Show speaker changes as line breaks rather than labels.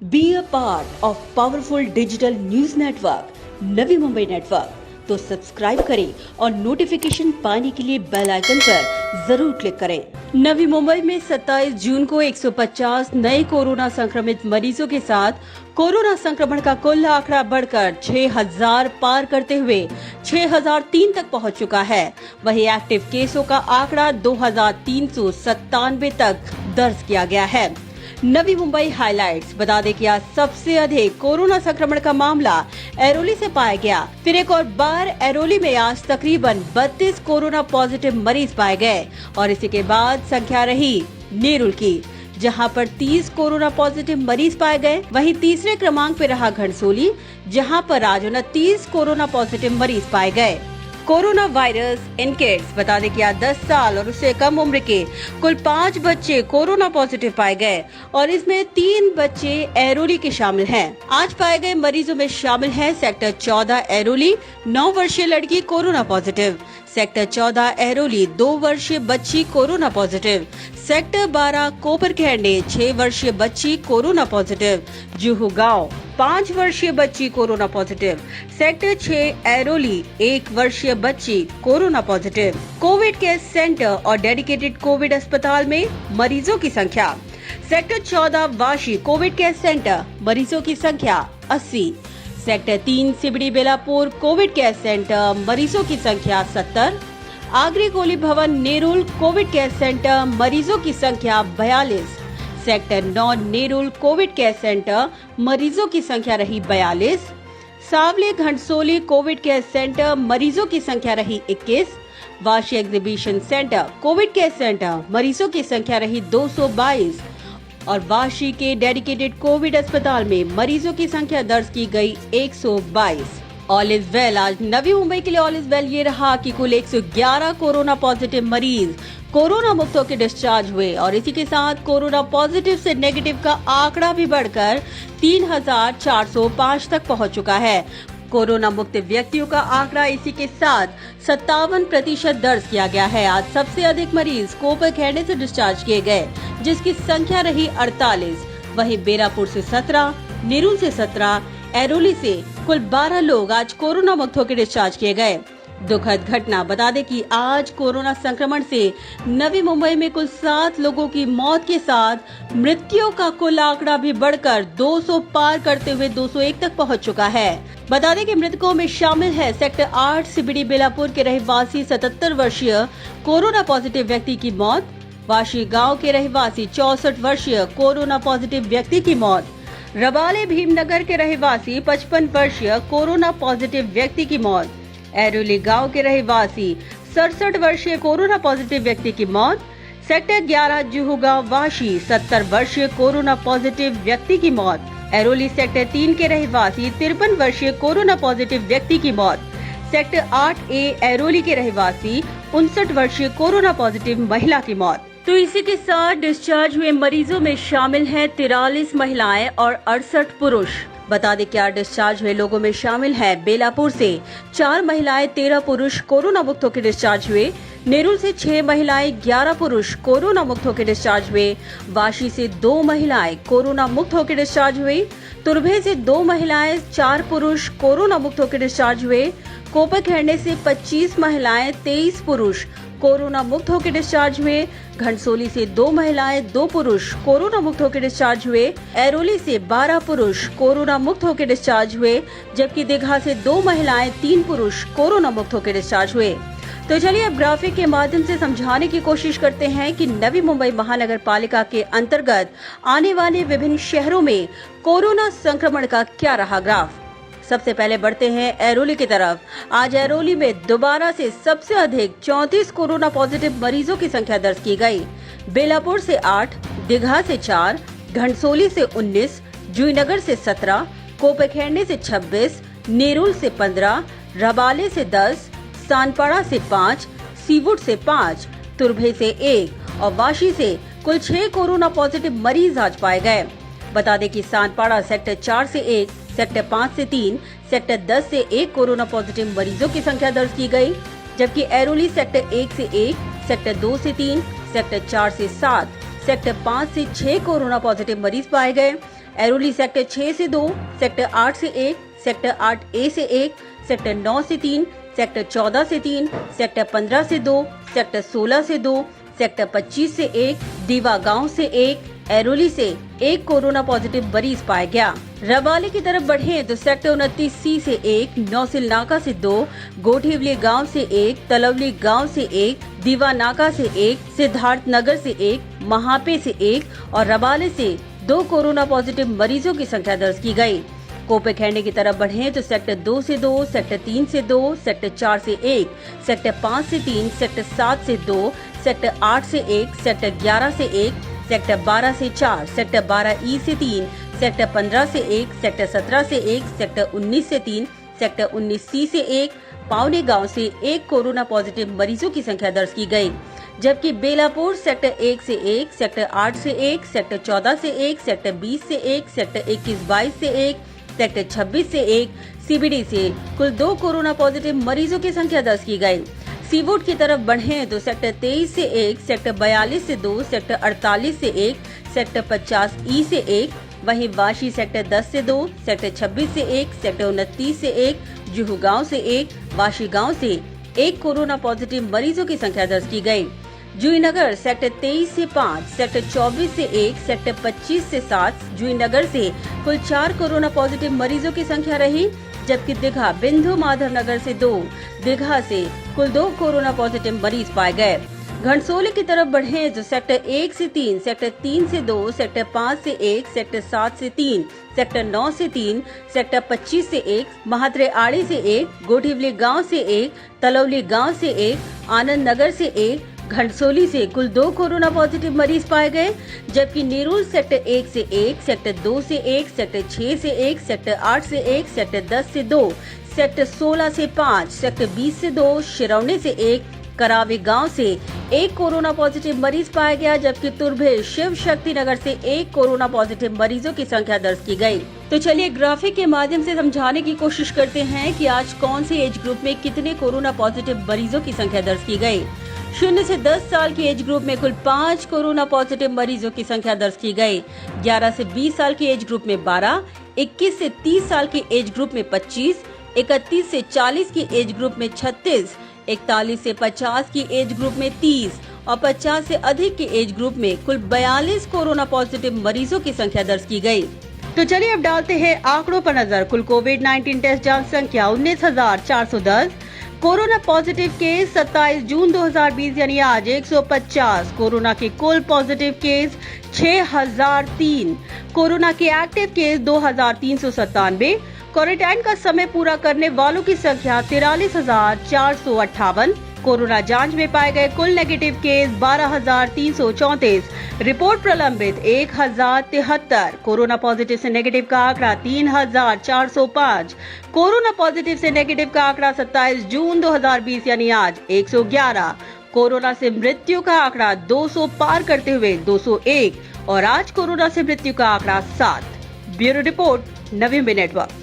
Be a part of powerful digital news network Navi Mumbai network. तो subscribe करें और notification पाने के लिए बेल आइकन पर जरूर क्लिक करें। नवी मुंबई में 27 जून को 150 नए कोरोना संक्रमित मरीजों के साथ कोरोना संक्रमण का कुल आंकड़ा बढ़कर 6000 पार करते हुए 6003 तक पहुंच चुका है। वहीं एक्टिव केसों का आंकड़ा 2397 तक दर्ज किया गया है। नवी मुंबई हाइलाइट्स। बता दें कि आज सबसे अधिक कोरोना संक्रमण का मामला ऐरोली से पाया गया। फिर एक और बार ऐरोली में आज तकरीबन 32 कोरोना पॉजिटिव मरीज पाए गए और इसी के बाद संख्या रही नेरुल की, जहां पर 30 कोरोना पॉजिटिव मरीज पाए गए। वहीं तीसरे क्रमांक पर रहा घनसोली, जहां पर आज 29 कोरोना पॉजिटिव मरीज पाए गए। Corona virus in kids. बता दें कि आज 10 साल और उससे कम उम्र के कुल 5 बच्चे कोरोना पॉजिटिव पाए गए और इसमें 3 बच्चे ऐरोली के शामिल हैं। आज पाए गए मरीजों में शामिल है सेक्टर 14 ऐरोली 9 वर्षीय लड़की कोरोना पॉजिटिव, सेक्टर 14 ऐरोली 2 वर्षीय बच्ची कोरोना पॉजिटिव, सेक्टर 12 कोपरखैरणे 6 वर्षीय बच्ची कोरोना पॉजिटिव, जुहू गांव 5 वर्षीय बच्ची कोरोना पॉजिटिव, सेक्टर 6 ऐरोली 1 वर्षीय बच्ची corona positive. Covid care centre और डेडिकेटेड कोविड अस्पताल में मरीजों की संख्या। Sector 14 Vashi covid care centre मरीजों की संख्या 80, sector 3 CBD Belapur covid care centre मरीजों की संख्या 70, आगरी गोली भवन नेरुल कोविड केयर सेंटर मरीजों की संख्या 42, sector 9 Nerul Covid care centre मरीजों की संख्या रही 42, सावले घनसोली कोविड केयर सेंटर मरीजों की संख्या रही 21, Vashi exhibition centre Covid care centre मरीजों की संख्या रही 222 और वाशी के डेडिकेटेड कोविड अस्पताल में मरीजों की संख्या दर्ज की गई 122। All is well. आज नवी मुंबई के लिए ऑल इज वेल ये रहा कि कुल 111 कोरोना पॉजिटिव मरीज कोरोना मुक्त होकर डिस्चार्ज हुए और इसी के साथ कोरोना पॉजिटिव से नेगेटिव का आंकड़ा भी बढ़कर 3405 तक पहुंच चुका है। कोरोना मुक्त व्यक्तियों का आंकड़ा इसी के साथ 57% दर्ज किया गया है। आज सबसे अधिक मरीज कोपरखैरणे से डिस्चार्ज किए गए, जिसकी संख्या रही 48। वहीं बेलापुर से 17, नेरुल से 17, ऐरोली से कुल 12 लोग आज कोरोना मुक्त होकर डिस्चार्ज किए गए। दुखद घटना। बता दें कि आज कोरोना संक्रमण से नवी मुंबई में कुल 7 लोगों की मौत के साथ मृत्युओं का कुल आंकड़ा भी बढ़कर 200 पार करते हुए 201 तक पहुंच चुका है। बता दें कि मृतकों में शामिल है सेक्टर 8 सिबड़ी बेलापुर के रहवासी 77 वर्षीय कोरोना पॉजिटिव व्यक्ति की मौत, वाशी गांव के रहवासी 64 वर्षीय कोरोना पॉजिटिव व्यक्ति की मौत, रबाले भीमनगर के रहवासी 55 वर्षीय कोरोना पॉजिटिव व्यक्ति की मौत, ऐरोली गांव के रहवासी 67 वर्षीय कोरोना पॉजिटिव व्यक्ति की मौत, सेक्टर 11 जुहू गांव वाशी 70 वर्षीय कोरोना पॉजिटिव व्यक्ति की मौत, ऐरोली सेक्टर 3 के रहवासी 53 वर्षीय कोरोना पॉजिटिव व्यक्ति की मौत, सेक्टर 8A ऐरोली के रहवासी 59 वर्षीय कोरोना पॉजिटिव महिला की मौत। तो इसी के साथ डिस्चार्ज हुए मरीजों में शामिल हैं 43 महिलाएं और 68 पुरुष। बता दें क्या डिस्चार्ज हुए लोगों में शामिल है बेलापुर से 4 महिलाएं 13 पुरुष कोरोना मुक्त होकर डिस्चार्ज हुए, नेरुल से 6 महिलाएं 11 पुरुष कोरोना मुक्त होकर डिस्चार्ज हुए, वाशी से 2 महिलाएं कोरोना मुक्त होकर डिस्चार्ज हुई, तुर्भे से 2 महिलाएं 4 पुरुष कोरोना मुक्त होकर डिस्चार्ज हुए, कोपरखैरणे से 25 महिलाएं 23 पुरुष कोरोना मुक्त होकर डिस्चार्ज हुए, घनसोली से 2 महिलाएं 2 पुरुष कोरोना मुक्त होकर डिस्चार्ज हुए, ऐरोली से 12 पुरुष कोरोना मुक्त होकर डिस्चार्ज हुए, जबकि दीघा से 2 महिलाएं 3 पुरुष कोरोना मुक्त होकर डिस्चार्ज हुए। तो चलिए अब ग्राफिक के माध्यम से समझाने की कोशिश करते हैं कि नवी मुंबई महानगर पालिका के अंतर्गत आने वाले विभिन्न शहरों में कोरोना संक्रमण का क्या रहा ग्राफ। सबसे पहले बढ़ते हैं ऐरोली की तरफ। आज ऐरोली में दोबारा से सबसे अधिक 34 कोरोना पॉजिटिव मरीजों की संख्या दर्ज की गई। बेलापुर से 8, दीघा से 4, घनसोली से 19, जूहीनगर से 17, कोपरखैरणे से 26, नेरुल से 15, रबाले से 10, सानपाड़ा से 5, सीवुड से 5, तुर्भे से 1 और वाशी से कुल 6 कोरोना पॉजिटिव मरीज आज पाए गए। बता दें कि सानपाड़ा सेक्टर 4 से 1, सेक्टर 5 से 3, सेक्टर 10 से 1 कोरोना पॉजिटिव मरीजों की संख्या दर्ज की गई, जबकि ऐरोली सेक्टर 1 से 1, सेक्टर 2 से 3, सेक्टर 4 से 7, सेक्टर 5 से 6 कोरोना पॉजिटिव मरीज पाए गए। ऐरोली सेक्टर 6 से 2, सेक्टर 8 से 1, सेक्टर 8A से 1, सेक्टर 9 से 3, सेक्टर 14 से 3, सेक्टर 15 से 2, सेक्टर 16 से 2, सेक्टर 25 से 1, दीवा गांव से 1, ऐरोली से 1 कोरोना पॉजिटिव मरीज पाया गया। रबाले की तरफ बढ़े तो सेक्टर 29C से 1, नौसिल नाका से 2, गोठेवली गांव से 1, तलवली गांव से 1, दीवा नाका से 1, सिद्धार्थ नगर से 1, महापे से 1 और रबाले से 2 कोरोना पॉजिटिव मरीजों की संख्या दर्ज की गई। कोपे खेड़ने की तरफ बढ़े तो सेक्टर 2 से 2, सेक्टर 3 से 2, सेक्टर 4 से 1, सेक्टर 5 से 3, सेक्टर 7 से 2, सेक्टर 8 से 1, सेक्टर 11 से 1, सेक्टर 12 से 4, सेक्टर 12E से 3, सेक्टर 15 से 1, सेक्टर 17 से 1, सेक्टर 19 से 3, सेक्टर 19C से 1, पावने गांव से 1 कोरोना पॉजिटिव मरीजों की संख्या दर्ज की गई। जबकि बेलापुर सेक्टर 1 से 1, सेक्टर 8 से 1, सेक्टर 14 से 1, सेक्टर 20 से 1, सेक्टर 21-22 से 1, सेक्टर 26 से 1, सीबीडी से कुल 2 कोरोना पॉजिटिव मरीजों की संख्या दर्ज की गई। सीवुड की तरफ बढ़े तो सेक्टर 23 से 1, सेक्टर 42 से 2, सेक्टर 48 से 1, सेक्टर 50E से 1, वहीं वाशी सेक्टर 10 से 2, सेक्टर 26 से 1, सेक्टर 29 से 1, जुहू गांव से 1, वाशी गांव से 1 कोरोना पॉजिटिव मरीजों की संख्या दर्ज की गई। जूहीनगर सेक्टर 23 से 5, सेक्टर 24 से 1, सेक्टर 25 से 7, जूहीनगर से कुल 4 कोरोना पॉजिटिव मरीजों की संख्या रही। जबकि दीघा बिंदु माधव नगर से 2, दीघा से कुल 2 कोरोना पॉजिटिव मरीज पाए गए। घनसोली की तरफ बढ़े तो सेक्टर 1 से 3, सेक्टर 3 से 2, सेक्टर 5 से 1, सेक्टर 7 से 3, सेक्टर 9 से 3, सेक्टर 25 से 1, महात्रे आड़ी से 1, गोठिवली गांव से 1, तलौली गांव से 1, आनंद नगर से 1, घनसोली से कुल 2 कोरोना पॉजिटिव मरीज पाए गए। जबकि नेरुल सेक्टर 1 से 1, सेक्टर 2 से 1, सेक्टर 6 से 1, सेक्टर 8 से 1, सेक्टर 10 से 2, सेक्टर 16 से 5, सेक्टर 20 से 2, शिरौनी से 1, करावे गांव से 1 कोरोना पॉजिटिव मरीज पाया गया। जबकि तुर्भे शिव शक्ति नगर से 1 कोरोना पॉजिटिव मरीजों की संख्या दर्ज की गई। तो चलिए ग्राफिक के माध्यम से समझाने की कोशिश करते हैं कि आज कौन से एज ग्रुप में कितने कोरोना पॉजिटिव मरीजों की संख्या दर्ज की गई। 0 से 10 साल के एज ग्रुप में कुल 5 कोरोना पॉजिटिव मरीजों की संख्या दर्ज की गई। 11 से 20 साल के एज ग्रुप में 12, 21 से 30 साल के एज ग्रुप में 25, 31 से 40 की एज ग्रुप में 36, 41 से 50 की एज ग्रुप में 30 और 50 से अधिक के एज ग्रुप में कुल 42 कोरोना पॉजिटिव मरीजों की संख्या दर्ज की गई। तो चलिए अब डालते हैं आंकड़ों पर नजर। कुल कोविड-19 टेस्ट जांच संख्या 19,410, कोरोना पॉजिटिव केस 27 जून 2020 यानी आज 150, कोरोना के कुल पॉजिटिव केस 6,003, कोरोना के एक्टिव केस 2,397, क्वारंटाइन का समय पूरा करने वालों की संख्या 43,458, कोरोना जांच में पाए गए कुल नेगेटिव केस 12,334, रिपोर्ट प्रलंबित 1,073, कोरोना पॉजिटिव से नेगेटिव का आंकड़ा 3,405, कोरोना पॉजिटिव से नेगेटिव का आंकड़ा 27 जून 2020 यानी आज 111, कोरोना से मृत्यु का आंकड़ा 200 पार करते हुए 201 और आज कोरोना से मृत्यु का आंकड़ा 7। Bureau report, Navi Mumbai network.